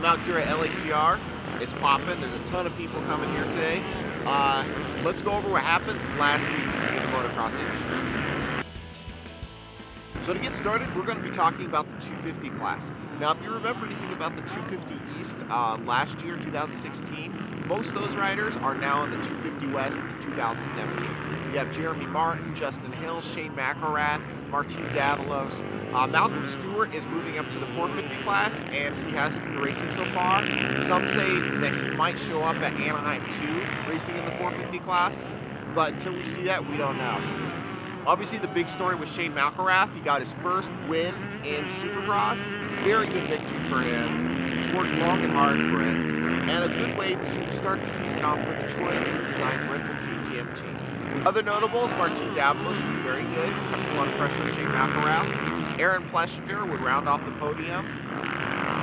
I'm out here at LACR. It's popping. There's a ton of people coming here today. Let's go over what happened last week in the motocross industry. So to get started, we're going to be talking about the 250 class. Now, if you remember anything about the 250 East last year, 2016, most of those riders are now in the 250 West in 2017. You have Jeremy Martin, Justin Hill, Shane McElrath, Martin Davalos. Malcolm Stewart is moving up to the 450 class, and he hasn't been racing so far. Some say that he might show up at Anaheim 2, racing in the 450 class, but until we see that, we don't know. Obviously, the big story was Shane McElrath. He got his first win in Supercross. Very good victory for him. He's worked long and hard for it, and a good way to start the season off for the Troy Elite Designs Red Bull KTM team. Other notables, Martin Davalos did very good, kept a lot of pressure on Shane McElrath. Aaron Plessinger would round off the podium.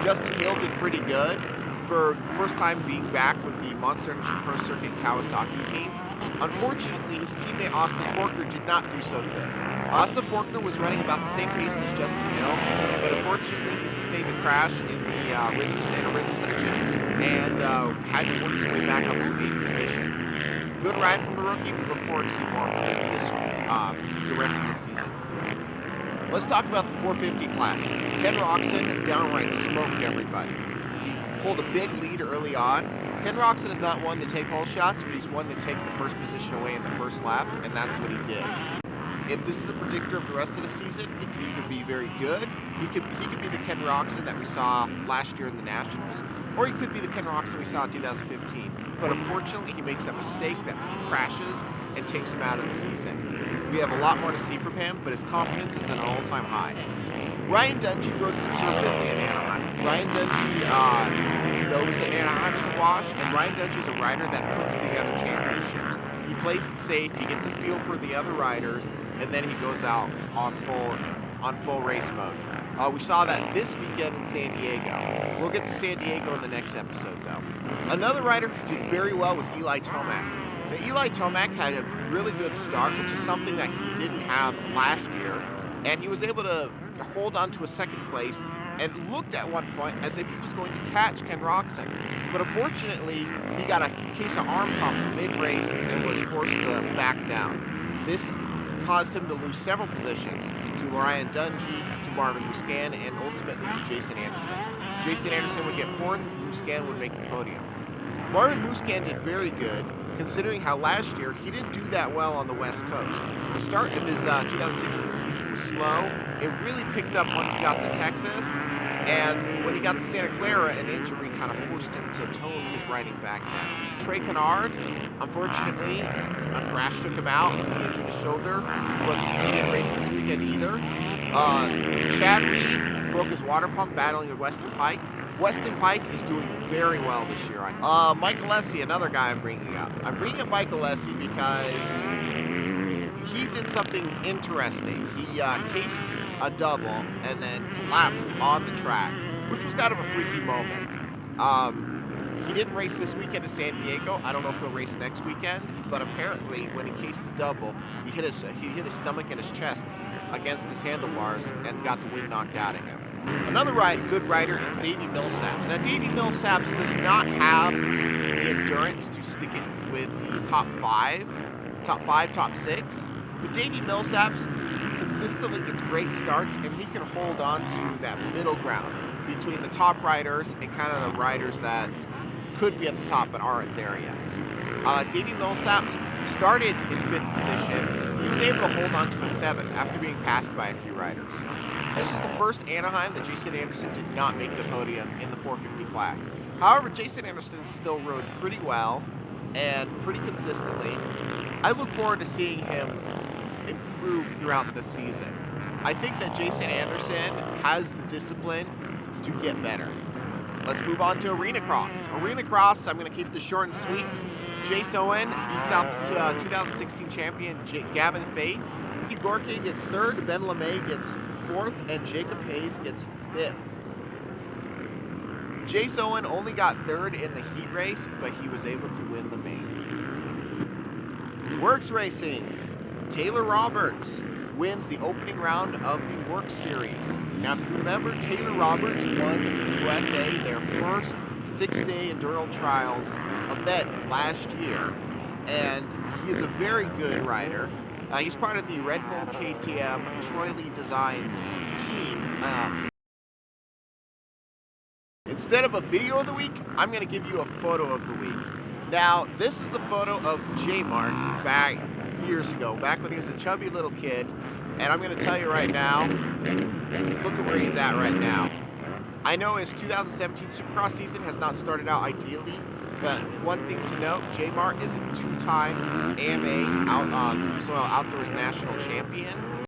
Justin Hill did pretty good for the first time being back with the Monster Energy Pro Circuit Kawasaki team. Unfortunately, his teammate Austin Forkner did not do so good. Austin Forkner was running about the same pace as Justin Hill, but unfortunately he sustained a crash in the rhythm section and had to work his way back up to 8th position. Good ride from the rookie. We look forward to seeing more from him the rest of the season. Let's talk about the 450 class. Ken Roczen downright smoked everybody. He pulled a big lead early on. Ken Roczen is not one to take hole shots, but he's one to take the first position away in the first lap, and that's what he did. If this is a predictor of the rest of the season, it could either be very good, he could be the Ken Roczen that we saw last year in the Nationals, or he could be the Ken Roczen we saw in 2015. But unfortunately, he makes a mistake that crashes and takes him out of the season. We have a lot more to see from him, but his confidence is at an all-time high. Ryan Dungey rode conservatively in Anaheim. Ryan Dungey knows that Anaheim is a wash, and Ryan Dungey is a rider that puts together championships. He plays it safe, he gets a feel for the other riders, and then he goes out on full race mode. We saw that this weekend in San Diego. We'll get to San Diego in the next episode, though. Another rider who did very well was Eli Tomac. Now, Eli Tomac had a really good start, which is something that he didn't have last year, and he was able to hold on to a second place and looked at one point as if he was going to catch Ken Roczen. But unfortunately, he got a case of arm pump mid-race and was forced to back down. This caused him to lose several positions to Ryan Dungey, to Marvin Musquin, and ultimately to Jason Anderson. Jason Anderson would get 4th, Musquin would make the podium. Marvin Musquin did very good, considering how last year he didn't do that well on the West Coast. The start of his 2016 season was slow. It really picked up once he got to Texas, and when he got to Santa Clara, an injury kind of forced him to tone his riding back down. Trey Canard, unfortunately, a crash took him out. He injured his shoulder. He didn't race this weekend either. Chad Reed broke his water pump battling with Weston Pike. Weston Pike is doing very well this year. Mike Alessi, another guy I'm bringing up. I'm bringing up Mike Alessi because he did something interesting. He cased a double and then collapsed on the track, which was kind of a freaky moment. He didn't race this weekend in San Diego. I don't know if he'll race next weekend, but apparently when he cased the double, he hit his stomach and his chest against his handlebars and got the wind knocked out of him. Another good rider is Davey Millsaps. Now, Davey Millsaps does not have the endurance to stick it with the top 5, top 6. But Davey Millsaps consistently gets great starts, and he can hold on to that middle ground between the top riders and kind of the riders that could be at the top but aren't there yet. Davey Millsaps started in 5th position. He was able to hold on to a 7th after being passed by a few riders. This is the first Anaheim that Jason Anderson did not make the podium in the 450 class. However, Jason Anderson still rode pretty well and pretty consistently. I look forward to seeing him improve throughout the season. I think that Jason Anderson has the discipline to get better. Let's move on to Arena Cross. Arena Cross, I'm going to keep this short and sweet. Jace Owen beats out the 2016 champion Gavin Faith. Matthew Gorky gets 3rd, Ben LeMay gets 4th, and Jacob Hayes gets 5th. Jace Owen only got 3rd in the heat race, but he was able to win the main. Works Racing, Taylor Roberts. wins the opening round of the Work Series. Now, if you remember, Taylor Roberts won the USA their first 6-day enduro trials event last year, and he is a very good rider. He's part of the Red Bull KTM Troy Lee Designs team. Instead of a video of the week, I'm going to give you a photo of the week. Now, this is a photo of J-Mart back years ago, back when he was a chubby little kid. And I'm going to tell you right now, look at where he's at right now. I know his 2017 Supercross season has not started out ideally, but one thing to note, J-Mart is a two-time AMA Lucas Oil Outdoors National Champion.